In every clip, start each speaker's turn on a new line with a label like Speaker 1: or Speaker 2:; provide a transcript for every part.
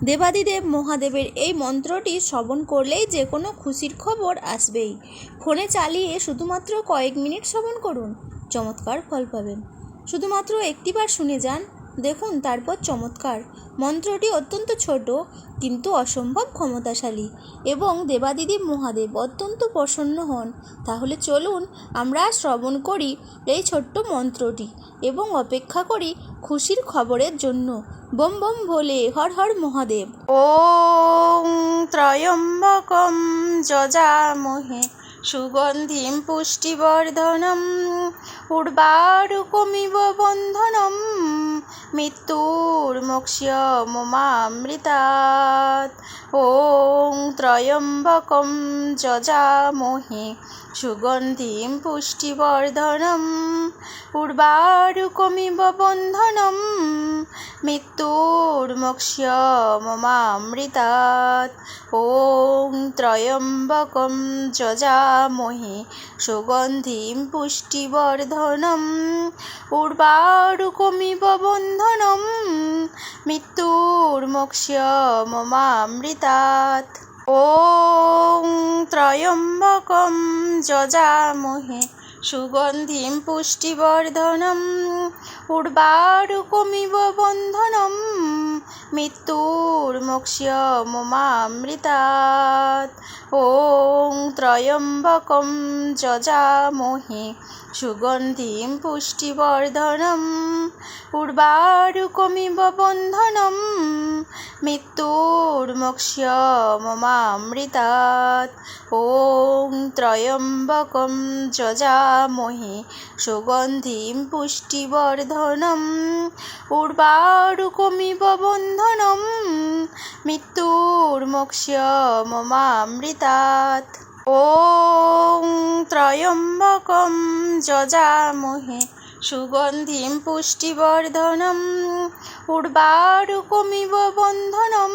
Speaker 1: দেবাদিদেব মহাদেবের এই মন্ত্রটি শ্রবণ করলেই যে কোনো খুশির খবর আসবেই। ফোনে চালিয়ে শুধুমাত্র কয়েক মিনিট শ্রবণ করুন, চমৎকার ফল পাবেন। শুধুমাত্র একটিবার শুনে যান, দেখুন তারপর চমৎকার। মন্ত্রটি অত্যন্ত ছোট কিন্তু অসম্ভব ক্ষমতাশালী এবং দেবাদিদেব মহাদেব অত্যন্ত প্রসন্ন হন। তাহলে চলুন আমরা শ্রবণ করি এই ছোট্ট মন্ত্রটি এবং অপেক্ষা করি খুশির খবরের জন্য। বম বম ভোলে, হর হর মহাদেব। ওং ত্রয়ম্বকম যজামহে সুগন্ধিম পুষ্টিবর্ধনম উর্বারুকমিব বন্ধনম মৃত্যুর্মোক্ষ্যমমামৃতাৎ। ওং ত্রয়ম্বকম যজামহে সুগন্ধিম পুষ্টিবর্ধনম উর্বারুকমিব বন্ধনম মৃত্যুর্মোক্ষ্যমমামৃতাৎ। ওং ত্রয়ম্বকম যজামহে সুগন্ধিম পুষ্টিবর্ধনম উর্বারুকমিব বন্ধনম মৃত্যুর্মোক্ষ্যমমামৃতাৎ। ওং ত্রয়ম্বকম যজামহে সুগন্ধিম পুষ্টিবর্ধনম উর্বারুকমিব বন্ধনম মৃত্যুর্মোক্ষ্যমমামৃতাৎ। ওং ত্রয়ম্বকম যজামহে সুগন্ধিম পুষ্টিবর্ধনম উর্বারুকমিব বন্ধনম মৃত্যুর্মোক্ষ্যমমামৃতাৎ। ওং ত্রয়ম্বকম যজামহে সুগন্ধিম পুষ্টিবর্ধনম উর্বারুকমিব বন্ধনম মৃত্যুর্মোক্ষ্যমমামৃতাৎ। ওং ত্রয়ম্বকম যজামহে সুগন্ধিম পুষ্টিবর্ধনম উর্বারুকমিব বন্ধনম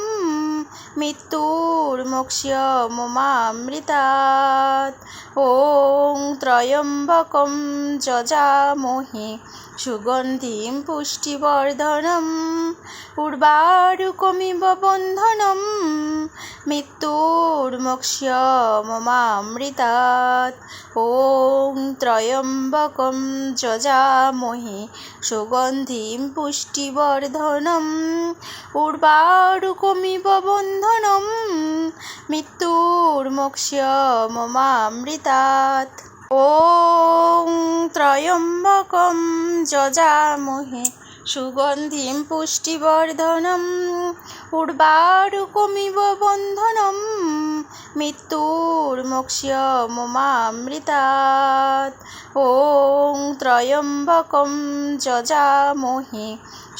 Speaker 1: মৃত্যুর্মোক্ষ্যমমামৃতাৎ। ওং ত্রয়ম্বকম যজামহে সুগন্ধিম পুষ্টিবর্ধনম উর্বারুকমিব বন্ধনম মৃত্যুর্মোক্ষ্যমমামৃতাৎ। ওং ত্রয়ম্বকম যজামহে সুগন্ধিম পুষ্টিবর্ধনম উর্বারুকমিব বন্ধনম মৃত্যুর্মোক্ষ্যমমামৃতাৎ। ওং ত্রয়ম্বকম যজামহে সুগন্ধিম পুষ্টিবর্ধনম উর্বারুকমিব বন্ধনম মৃত্যুর্মোক্ষ্যমমামৃতাৎ। ওং ত্রয়ম্বকম যজামহে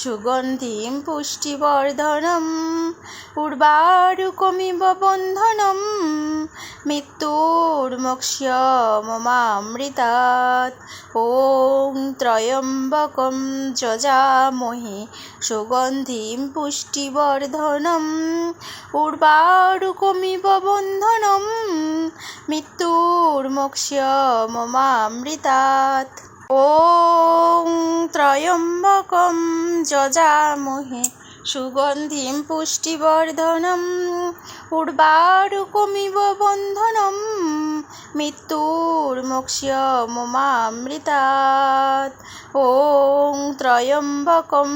Speaker 1: সুগন্ধিম পুষ্টিবর্ধনম উর্বারুকমিব বন্ধনম মৃত্যুর্মোক্ষ্যমমামৃতাৎ। ওং ত্রয়ম্বকম যজামহে সুগন্ধিম পুষ্টিবর্ধনম উর্বারুকমিব বন্ধনম মৃত্যুর্মোক্ষ্যমমামৃতাৎ। ওং ত্রয়ম্বকম যজামহে সুগন্ধিম পুষ্টিবর্ধনম উর্বারুকমিব বন্ধনম মৃত্যুর্মোক্ষ্যমমামৃতাৎ। ওং ত্রয়ম্বকম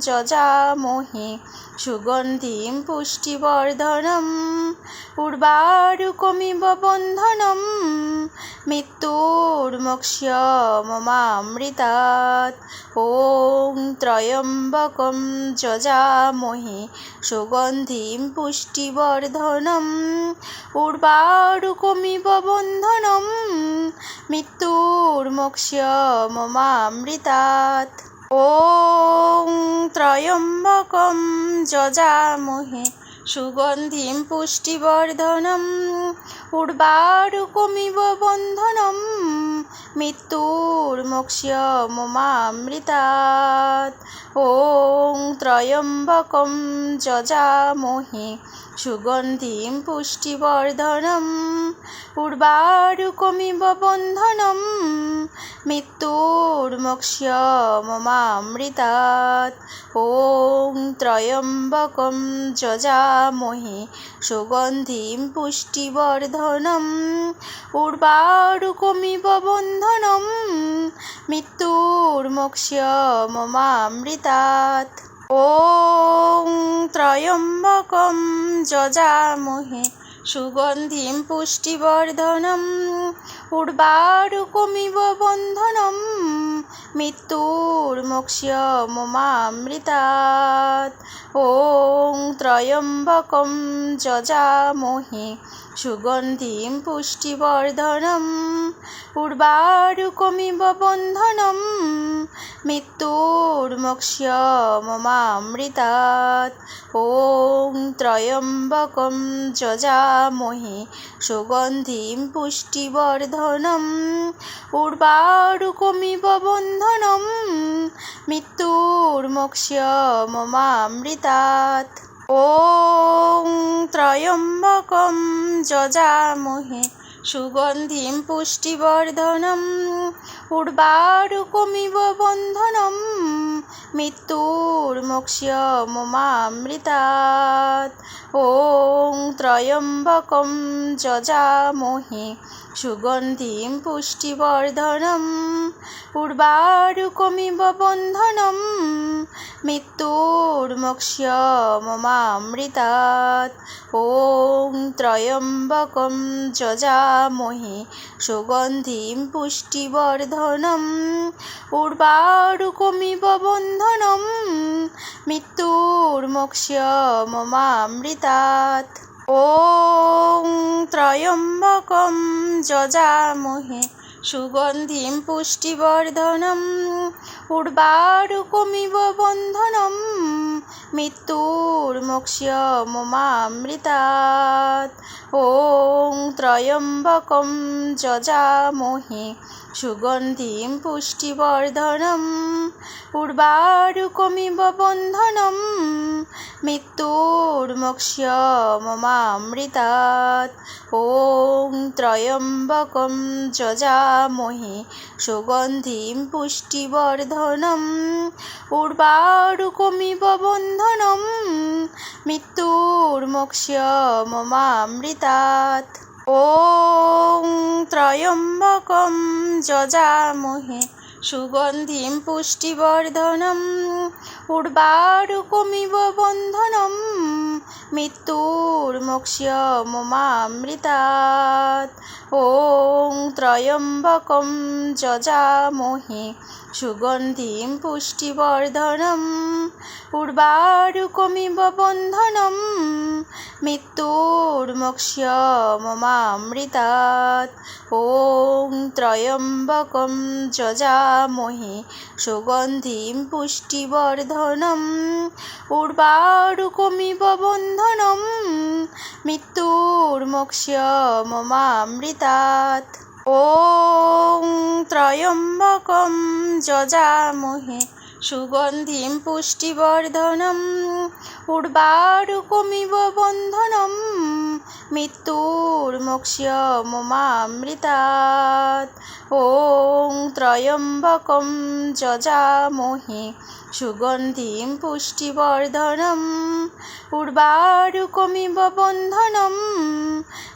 Speaker 1: যজামহে সুগন্ধিম পুষ্টিবর্ধনম উর্বারুকমিব বন্ধনম মৃত্যুর্মোক্ষ্যমমামৃতাৎ। ওং ত্রয়ম্বকম যজামহে সুগন্ধিম পুষ্টিবর্ধনম উর্বারুকমিব বন্ধনম মৃত্যুর্মোক্ষ্যমমামৃতাৎ। ওং ত্রয়ম্বকম যজামহে সুগন্ধিম পুষ্টিবর্ধনম উর্বারুকমিব বন্ধনম মৃত্যুর্মোক্ষ্যমমামৃতাৎ। ওং ত্রয়ম্বকম যজামহে সুগন্ধিম পুষ্টিবর্ধনম উর্বারুকমিব বন্ধনম মৃত্যুর্মোক্ষ্যমমামৃতাৎ। ওং ত্রয়ম্বকম যজামহে সুগন্ধিম পুষ্টিবর্ধনম উর্বারুকমিব বন্ধনম মৃত্যুর্মোক্ষ্যমমামৃতাৎ। ওং ত্রয়ম্বকম যজামহে সুগন্ধিম পুষ্টিবর্ধনম উর্বারুকমিব বন্ধনম মৃত্যুর্মোক্ষ্যমমামৃতাৎ। ওং ত্রয়ম্বকম যজামহে সুগন্ধিম পুষ্টিবর্ধনম উর্বারুকমিব বন্ধনম মৃত্যুর্মোক্ষ্যমমামৃতাৎ। ওং ত্রয়ম্বকম যজামহে সুগন্ধিম পুষ্টিবর্ধনম উর্বারুকমিব বন্ধনম মৃত্যুর্মোক্ষ্যমমামৃতাৎ। ওং ত্রয়ম্বকম যজামহে সুগন্ধিম পুষ্টিবর্ধনম উর্বারুকমিব বন্ধনম মৃত্যুর্মোক্ষ্যমমামৃতাৎ। ওং ত্রয়ম্বকম যজামহে সুগন্ধিম পুষ্টিবর্ধনম উর্বারুকমিব বন্ধনম মৃত্যুর্মোক্ষ্যমমামৃতাৎ। ওং ত্রয়ম্বকম যজামহে সুগন্ধিম পুষ্টিবর্ধনম উর্বারুকমিব বন্ধনম মৃত্যুর্মোক্ষ্যমমামৃতাৎ। ওং ত্রয়ম্বকম যজামহে সুগন্ধিম পুষ্টিবর্ধনম উর্বারুকমিব বন্ধনম মৃত্যুর্মোক্ষ্যমমামৃতাৎ। ওং ত্রয়ম্বকম যজামহে সুগন্ধিম পুষ্টিবর্ধনম উর্বারুকমিব বন্ধনম মৃত্যুর্মোক্ষ্যমমামৃতাৎ। ওং ত্রয়ম্বকম যজামহে সুগন্ধিম পুষ্টিবর্ধনম উর্বারুকমিব বন্ধনম মৃত্যুর্মোক্ষ্যমমামৃতাৎ। ওং ত্রয়ম্বকম যজামহে সুগন্ধিম পুষ্টিবর্ধনম উর্বারুকমিব বন্ধনম মৃত্যুর্মোক্ষ্যমমামৃতাৎ। ওং ত্রয়ম্বকম যজামহে সুগন্ধিম পুষ্টিবর্ধনম উর্বারুকমিব বন্ধনম মৃত্যুর্মোক্ষ্যমমামৃতাৎ। ওং ত্রয়ম্বকম যজামহে সুগন্ধিম পুষ্টিবর্ধনম উর্বারুকমিব বন্ধনম মৃত্যুর্মোক্ষ্যমমামৃতাৎ। ওং ত্রয়ম্বকম যজামহে সুগন্ধিম পুষ্টিবর্ধনম উর্বারুকমিব বন্ধনম মৃত্যুর্মোক্ষ্যমমামৃতাৎ। ওং ত্রয়ম্বকম যজামহে সুগন্ধিম পুষ্টিবর্ধনম উর্বারুকমিব বন্ধনম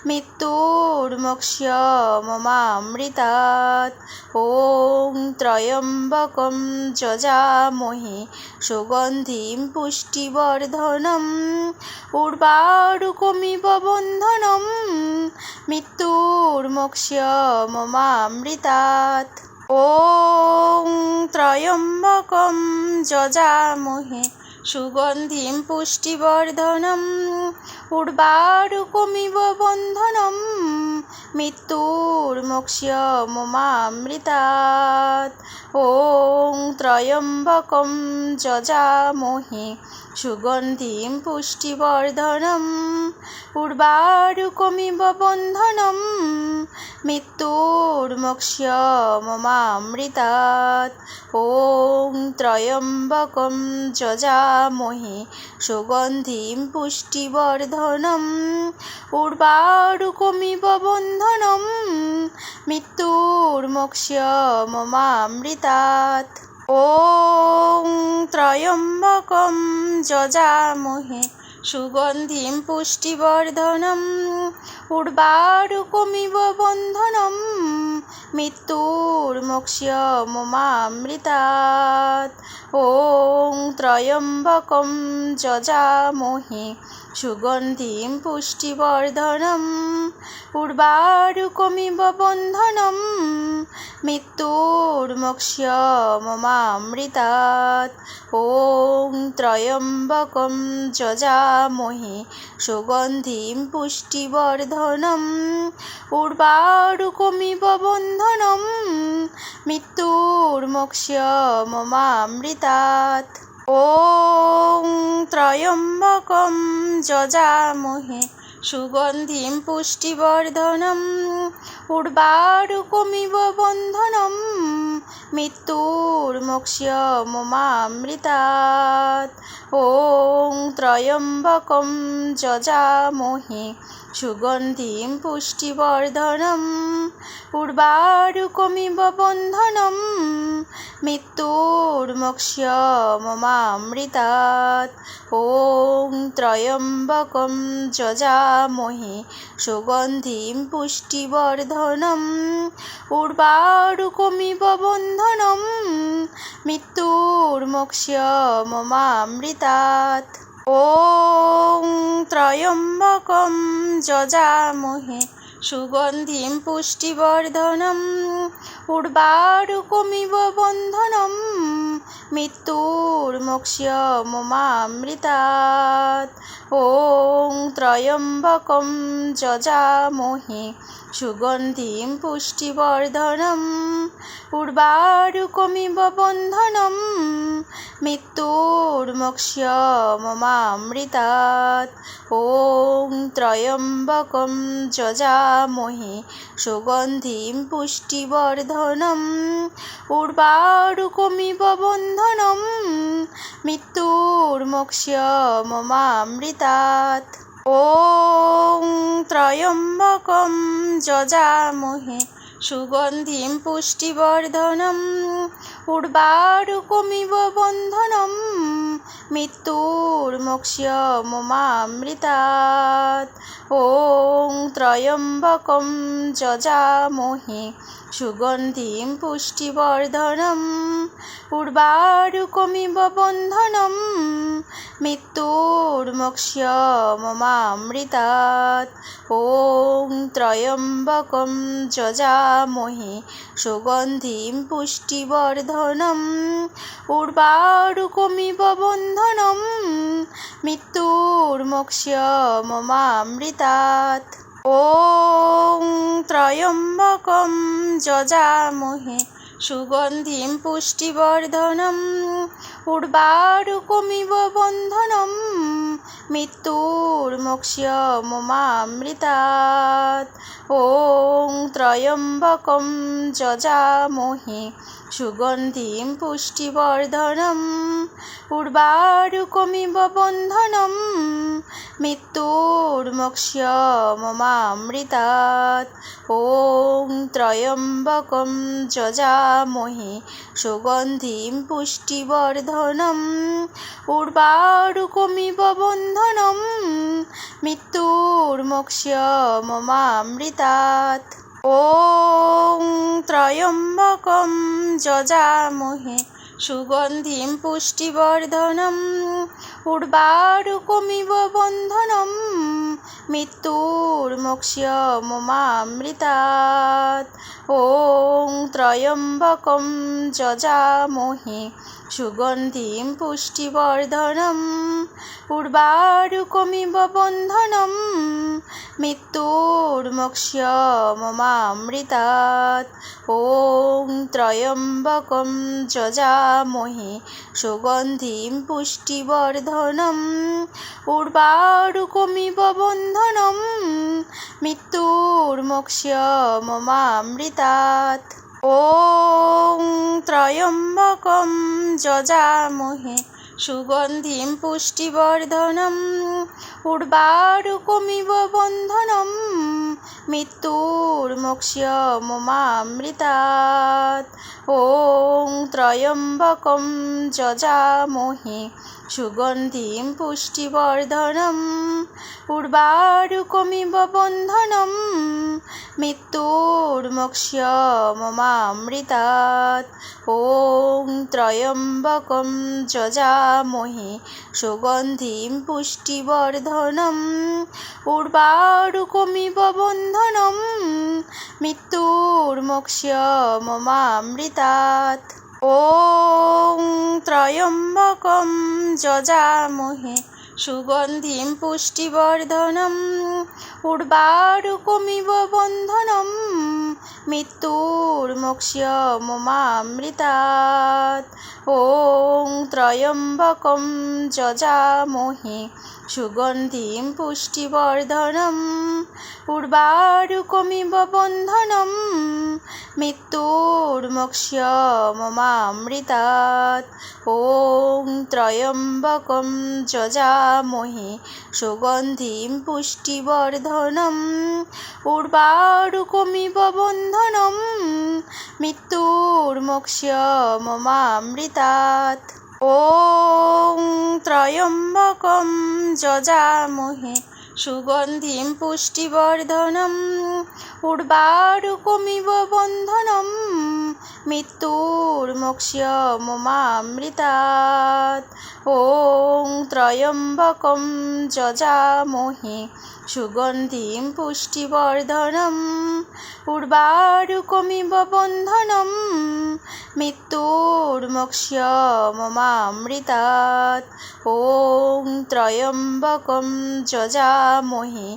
Speaker 1: মৃত্যুর্মোক্ষ্যমমামৃতাৎ। ওং ত্রয়ম্বকম যজামহে সুগন্ধিম পুষ্টিবর্ধনম উর্বারুকমিব বন্ধনম মৃত্যুর্মোক্ষ্যমমামৃতাৎ। ওং ত্রয়ম্বকম যজামহে সুগন্ধিম পুষ্টিবর্ধনম উর্বারুকমিব বন্ধনম মৃত্যুর্মোক্ষ্যমমামৃতাৎ। ওং ত্রয়ম্বকম যজামহে সুগন্ধিম পুষ্টিবর্ধনম উর্বারুকমিব বন্ধনম মৃত্যুর্মোক্ষ্যমমামৃতাৎ। ওং ত্রয়ম্বকম যজামহে সুগন্ধিম পুষ্টিবর্ধনম উর্বারুকমিব বন্ধনম মৃত্যুর্মোক্ষ্যমমামৃতাৎ। ওং ত্রয়ম্বকম যজামহে সুগন্ধিম পুষ্টিবর্ধনম উর্বারুকমিব বন্ধনম মৃত্যুর্মোক্ষ্যমমামৃতাৎ। ওং ত্রয়ম্বকম যজামহে সুগন্ধিম পুষ্টিবর্ধনম উর্বারুকমিব বন্ধনম মৃত্যুর্মোক্ষ্যমমামৃতাৎ। ওং ত্রয়ম্বকম যজামহে সুগন্ধিম পুষ্টিবর্ধনম উর্বারুকমিব বন্ধনম মৃত্যুর্মোক্ষ্যমমামৃতাৎ। ওং ত্রয়ম্বকম যজামহে সুগন্ধিম পুষ্টিবর্ধনম উর্বারুকমিব বন্ধনম মৃত্যুর্মোক্ষ্যমমামৃতাৎ। ওং ত্রয়ম্বকম যজামহে সুগন্ধিম পুষ্টিবর্ধনম উর্বারুকমিব বন্ধনম মৃত্যুর্মোক্ষ্যমমামৃতাৎ। ওং ত্রয়ম্বকম যজামহে সুগন্ধিম পুষ্টিবর্ধনম উর্বারুকমিব বন্ধনম মৃত্যুর্মোক্ষ্যমমামৃতাৎ। ওং ত্রয়ম্বকম যজামহে সুগন্ধিম পুষ্টিবর্ধনম উর্বারুকমিব বন্ধনম মৃত্যুর্মোক্ষ্যমমামৃতাৎ। ওং ত্রয়ম্বকম যজামহে সুগন্ধিম পুষ্টিবর্ধনম উর্বারুকমিব বন্ধনম মৃত্যুর্মোক্ষ্যমমামৃতাৎ। ওং ত্রয়ম্বকম যজামহে সুগন্ধিম পুষ্টিবর্ধনম উর্বারুকমিব বন্ধনম মৃত্যুর্মোক্ষ্যমমামৃতাৎ। ওং ত্রয়ম্বকম যজামহে সুগন্ধিম পুষ্টিবর্ধনম উর্বারুকমিব বন্ধনম মৃত্যুর্মোক্ষ্যমমামৃতাৎ। ওং ত্রয়ম্বকম যজামহে সুগন্ধিম পুষ্টিবর্ধনম উর্বারুকমিব বন্ধনম মৃত্যুর্মোক্ষ্যমমামৃতাৎ। ওং ত্রয়ম্বকম যজামহে সুগন্ধিম পুষ্টিবর্ধনম উর্বারুকমিব বন্ধনম মৃত্যুর্মোক্ষ্যমমামৃতাৎ। ওং ত্রয়ম্বকম যজামহে সুগন্ধিম পুষ্টিবর্ধনম উর্বারুকমিব বন্ধনম মৃত্যুর্মোক্ষ্যমমামৃতাৎ। ওং ত্রয়ম্বকম যজামহে সুগন্ধিম পুষ্টিবর্ধনম উর্বারুকমিব বন্ধনম মৃত্যুর্মোক্ষ্যমমামৃতাৎ। ওং ত্রয়ম্বকম যজামহে সুগন্ধিম পুষ্টিবর্ধনম উর্বারুকমিব বন্ধনম মৃত্যুর্মোক্ষ্যমমামৃতাৎ। ওং ত্রয়ম্বকম যজামহে সুগন্ধিম পুষ্টিবর্ধনম উর্বারুকমিব বন্ধনম মৃত্যুর্মোক্ষ্যমমামৃতাৎ। ওং ত্রয়ম্বকম যজামহে সুগন্ধিম পুষ্টিবর্ধনম উর্বারুকমিব বন্ধনম মৃত্যুর্মোক্ষ্যমমামৃতাৎ। ওং ত্রয়ম্বকম যজামহে সুগন্ধিম পুষ্টিবর্ধনম উর্বারুকমিব বন্ধনম মৃত্যুর্মোক্ষ্যমমামৃতাৎ। ওং ত্রয়ম্বকম যজামহে সুগন্ধিম পুষ্টিবর্ধনম উর্বারুকমিব বন্ধনম মৃত্যুর্মোক্ষ্যমমামৃতাৎ। ওং ত্রয়ম্বকম যজামহে সুগন্ধিম পুষ্টিবর্ধনম উর্বারুকমিব বন্ধনম মৃত্যুর্মোক্ষ্যমমামৃতাৎ। ওং ত্রয়ম্বকম যজামহে সুগন্ধিম পুষ্টিবর্ধনম উর্বারুকমিব বন্ধনম মৃত্যুর্মোক্ষ্যমমামৃতাৎ। ওং ত্রয়ম্বকম যজামহে সুগন্ধিম পুষ্টিবর্ধনম উর্বারুকমিব বন্ধনম মৃত্যুর্মোক্ষ্যমমামৃতাৎ। ওং ত্রয়ম্বকম যজামহে সুগন্ধিম পুষ্টিবর্ধনম উর্বারুকমিব বন্ধনম মৃত্যুর্মোক্ষ্যমমামৃতাৎ। ওং ত্রয়ম্বকম যজামহে সুগন্ধিম পুষ্টিবর্ধনম উর্বারুকমিব বন্ধনম মৃত্যুর্মোক্ষ্যমমামৃতাৎ। ওং ত্রয়ম্বকম যজামহে সুগন্ধিম পুষ্টিবর্ধনম উর্বারুকমিব বন্ধনম মৃত্যুর্মোক্ষ্যমমামৃতাৎ। ওং ত্রয়ম্বকম যজামহে সুগন্ধিম পুষ্টিবর্ধনম উর্বারুকমিব বন্ধনম মৃত্যুর্মোক্ষ্যমমামৃতাৎ। ওং ত্রয়ম্বকম যজামহে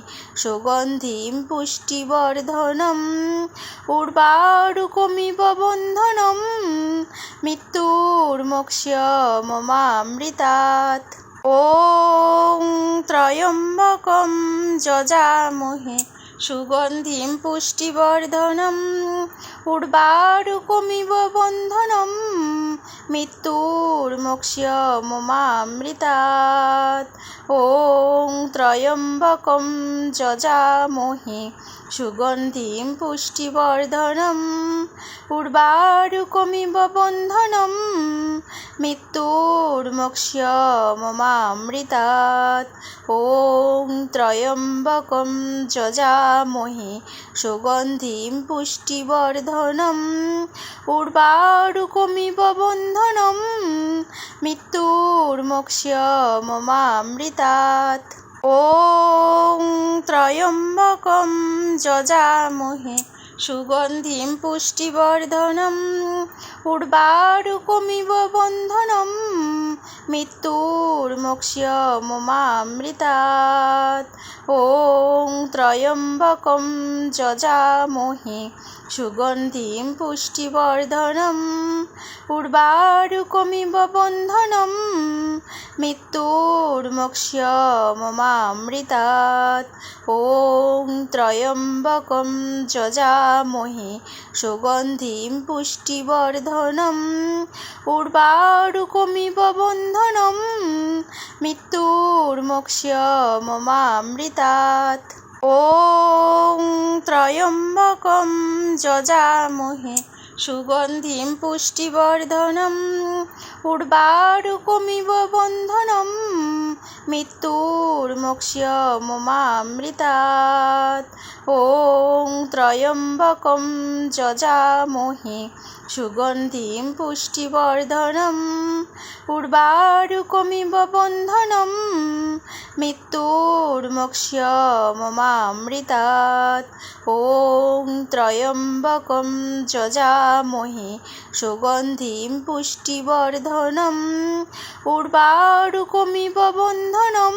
Speaker 1: সুগন্ধিম পুষ্টিবর্ধনম উর্বারুকমিব বন্ধনম মৃত্যুর্মোক্ষ্যমমামৃতাৎ। ওং ত্রয়ম্বকম যজামহে সুগন্ধিম পুষ্টিবর্ধনম উর্বারুকমিব বন্ধনম মৃত্যুর্মোক্ষ্যমমামৃতাৎ। ওং ত্রয়ম্বকম যজামহে সুগন্ধিম পুষ্টিবর্ধনম উর্বারুকমিব বন্ধনম মৃত্যুর্মোক্ষ্যমমামৃতাৎ। ওং ত্রয়ম্বকম যজামহে সুগন্ধিম পুষ্টিবর্ধনম উর্বারুকমিব বন্ধনম মৃত্যুর্মোক্ষ্যমমামৃতাৎ। ওং ত্রয়ম্বকম যজামহে সুগন্ধিম পুষ্টিবর্ধনম উর্বারুকমিব বন্ধনম মৃত্যুর্মোক্ষ্যমমামৃতাৎ। ওং ত্রয়ম্বকম যজামহে সুগন্ধিম পুষ্টিবর্ধনম উর্বারুকমিব বন্ধনম মৃত্যুর্মোক্ষ্যমমামৃতাৎ। ওং ত্রয়ম্বকম যজামহে সুগন্ধিম পুষ্টিবর্ধনম উর্বারুকমিব বন্ধনম মৃত্যুর্মোক্ষ্যমমামৃতাৎ। ওং ত্রয়ম্বকম যজামহে সুগন্ধিম পুষ্টিবর্ধনম উর্বারুকমিব বন্ধনম মৃত্যুর্মোক্ষ্যমমামৃতাৎ। ওং ত্রয়ম্বকম যজামহে সুগন্ধিম পুষ্টিবর্ধনম উর্বারুকমিব বন্ধনম মৃত্যুর্মোক্ষ্যমমামৃতাৎ। ওং ত্রয়ম্বকম যজামহে সুগন্ধিম পুষ্টিবর্ধনম বর্ধনম উর্বারুকমিব বন্ধনম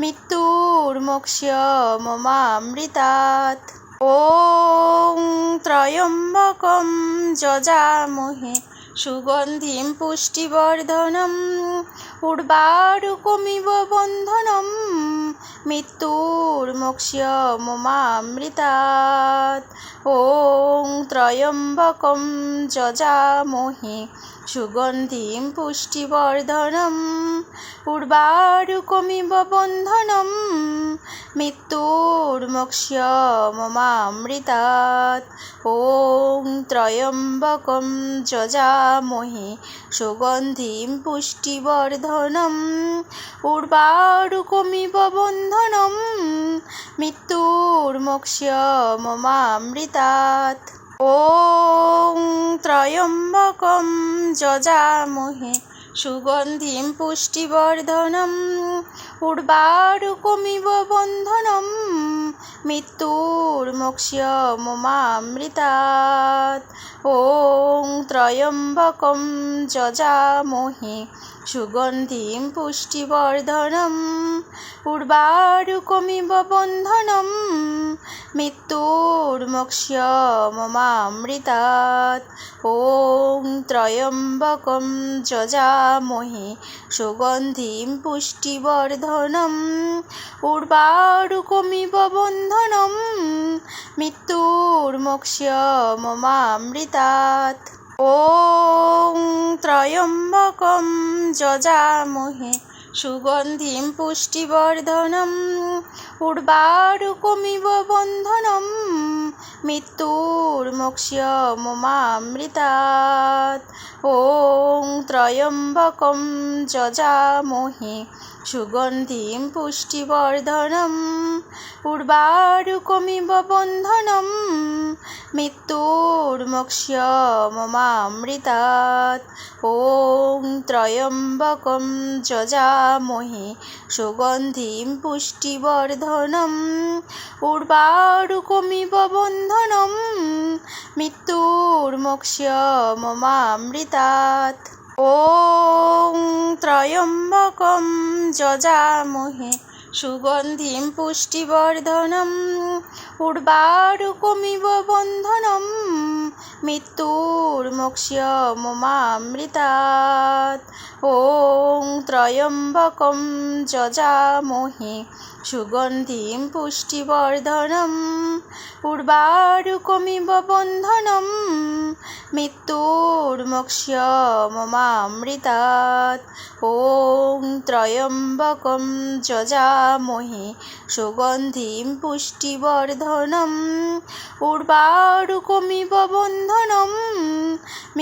Speaker 1: মৃত্যুর্মোক্ষ্যমমামৃতাৎ। ওং ত্রয়ম্বকম যজামহে সুগন্ধিম পুষ্টিবর্ধনম উর্বারুকমিব বন্ধনম মৃত্যুর্মোক্ষ্যমমামৃতাৎ। ওং ত্রয়ম্বকম যজামহে সুগন্ধিম পুষ্টিবর্ধনম উর্বারুকমিব বন্ধনম মৃত্যুর্মোক্ষ্যমমামৃতাৎ। ওং ত্রয়ম্বকম যজামহে সুগন্ধিম পুষ্টিবর্ধনম উর্বারুকমিব বন্ধনম মৃত্যুর্মোক্ষ্যমমামৃতাৎ। ওং ত্রয়ম্বকম যজামহে সুগন্ধিম পুষ্টিবর্ধনম উর্বারুকমিব বন্ধনম মৃত্যুর্মোক্ষ্যমমামৃতাৎ। ওং ত্রয়ম্বকম যজামহে সুগন্ধিম পুষ্টিবর্ধনম উর্বারুকমিব বন্ধনম মৃত্যুর্মোক্ষ্যমমামৃতাৎ। ওং ত্রয়ম্বকম যজামহে সুগন্ধিম পুষ্টিবর্ধনম উর্বারুকমিব বন্ধনম মৃত্যুর্মোক্ষ্যমমামৃতাৎ। ওং ত্রয়ম্বকম যজামহে সুগন্ধিম পুষ্টিবর্ধনম উর্বারুকমিব বন্ধনম মৃত্যুর্মোক্ষ্যমমামৃতাৎ। ওং ত্রয়ম্বকম যজামহে সুগন্ধিম পুষ্টিবর্ধনম উর্বারুকমিব বন্ধনম মৃত্যুর্মোক্ষ্যমমামৃতাৎ। ওং ত্রয়ম্বকম যজামহে সুগন্ধিম পুষ্টিবর্ধনম উর্বারুকমিব বন্ধনম মৃত্যুর্মোক্ষ্যমমামৃতাৎ। ওং ত্রয়ম্বকম যজামহে সুগন্ধিম পুষ্টিবর্ধনম উর্বারুকমিব বন্ধনম মৃত্যুর্মোক্ষ্যমমামৃতাৎ। ওং ত্রয়ম্বকম যজামহে সুগন্ধিম পুষ্টিবর্ধনম উর্বারুকমিব বন্ধনম মৃত্যুর্মোক্ষ্যমমামৃতাৎ। ওং ত্রয়ম্বকম যজামহে সুগন্ধিম পুষ্টিবর্ধনম উর্বারুকমিব বন্ধনম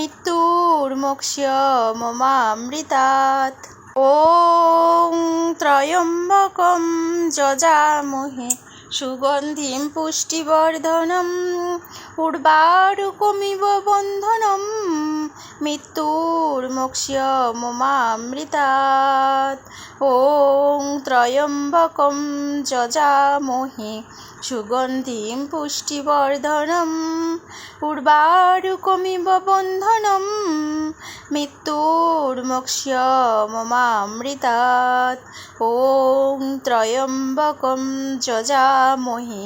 Speaker 1: মৃত্যুর্মোক্ষ্যমমামৃতাৎ। ওং ত্রয়ম্বকম যজামহে সুগন্ধিম পুষ্টিবর্ধনম উর্বারুকমিব বন্ধনম মৃত্যুর্মোক্ষ্যমমামৃতাৎ। ওং ত্রয়ম্বকম যজামহে সুগন্ধিম পুষ্টিবর্ধনম উর্বারুকমিব বন্ধনম মৃত্যুর্মোক্ষ্যমমামৃতাৎ। ওং ত্রয়ম্বকম যজামহে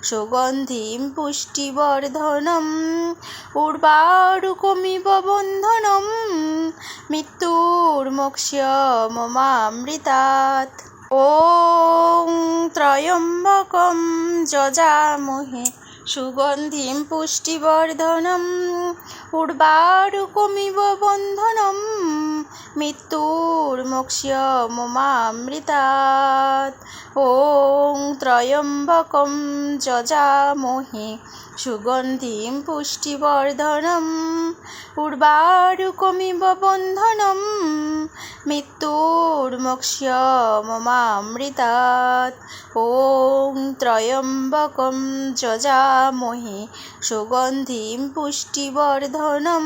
Speaker 1: সুগন্ধিম পুষ্টিবর্ধনম উর্বারুকমিব বন্ধনম মৃত্যুর্মোক্ষ্যমমামৃতাৎ। ওং ত্রয়ম্বকম যজামহে সুগন্ধিম পুষ্টিবর্ধনম উর্বারুকমিব বন্ধনম মৃত্যুর্মোক্ষ্যমমামৃতাৎ। ওং ত্রয়ম্বকম যজামহে সুগন্ধিম পুষ্টিবর্ধনম উর্বারুকমিব বন্ধনম মৃত্যুর্মোক্ষ্যমমামৃতাৎ। ওং ত্রয়ম্বকম যজামহে সুগন্ধিম পুষ্টিবর্ধনম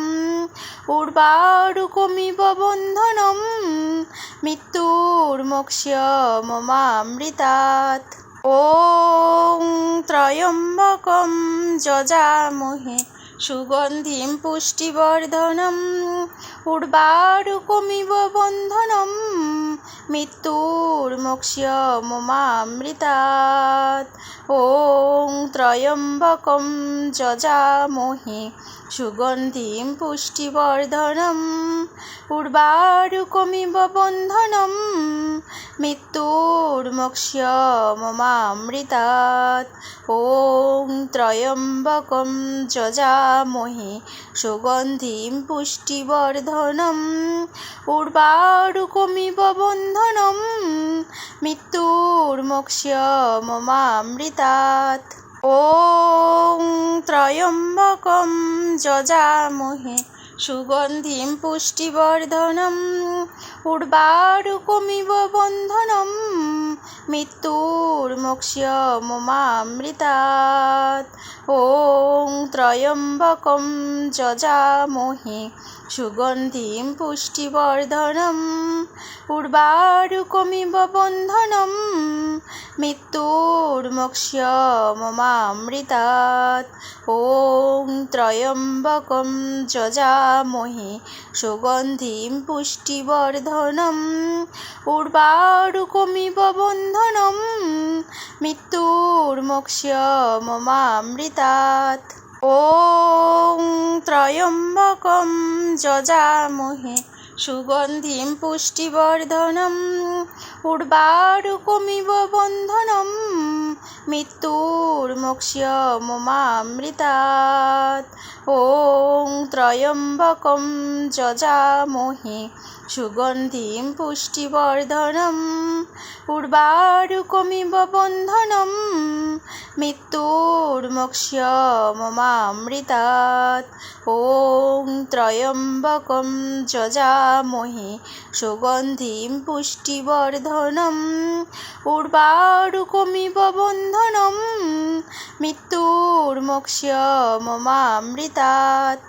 Speaker 1: উর্বারুকমিব বন্ধনম মৃত্যুর্মোক্ষ্যমমামৃতাৎ। ওং ত্রয়ম্বকম যজামহে সুগন্ধিম পুষ্টিবর্ধনম উর্বারুকমিব বন্ধনম মৃত্যুর্মোক্ষ্যমমামৃতাৎ। ওং ত্রয়ম্বকম যজামহে সুগন্ধিম পুষ্টিবর্ধনম উর্বারুকমিব বন্ধনম মৃত্যুর্মোক্ষ্যমমামৃতাৎ। ওং ত্রয়ম্বকম যজামহে সুগন্ধিম পুষ্টিবর্ধনম উর্বারুকমিব বন্ধনম মৃত্যুর্মোক্ষ্যমমামৃতাৎ। ওং ত্রয়ম্বকম যজামহে সুগন্ধিম পুষ্টিবর্ধনম উর্বারুকমিব বন্ধনম মৃত্যুর্মোক্ষ্যমমামৃতাৎ। ওং ত্রয়ম্বকম যজামহে সুগন্ধিম পুষ্টিবর্ধনম উর্বারুকমিব বন্ধনম মৃত্যুর্মোক্ষ্যমমামৃতাৎ। ওং ত্রয়ম্বকম যজামহে সুগন্ধিম পুষ্টিবর্ধনম উর্বারুকমিব বন্ধনম মৃত্যুর্মোক্ষ্যমমামৃতাৎ। ওং ত্রয়ম্বকম যজামহে সুগন্ধিম পুষ্টিবর্ধনম উর্বারুকমিব বন্ধনম মৃত্যুর্মোক্ষ্যমমামৃতাৎ। ওং ত্রয়ম্বকম যজামহে সুগন্ধিম পুষ্টিবর্ধনম উর্বারুকমিব বন্ধনম মৃত্যুর্মোক্ষ্যমমামৃতাৎ। ওং ত্রয়ম্বকম যজামহে সুগন্ধিম পুষ্টিবর্ধনম উর্বারুকমিব বন্ধনম মৃত্যুর্মোক্ষ্যমমামৃতাৎ।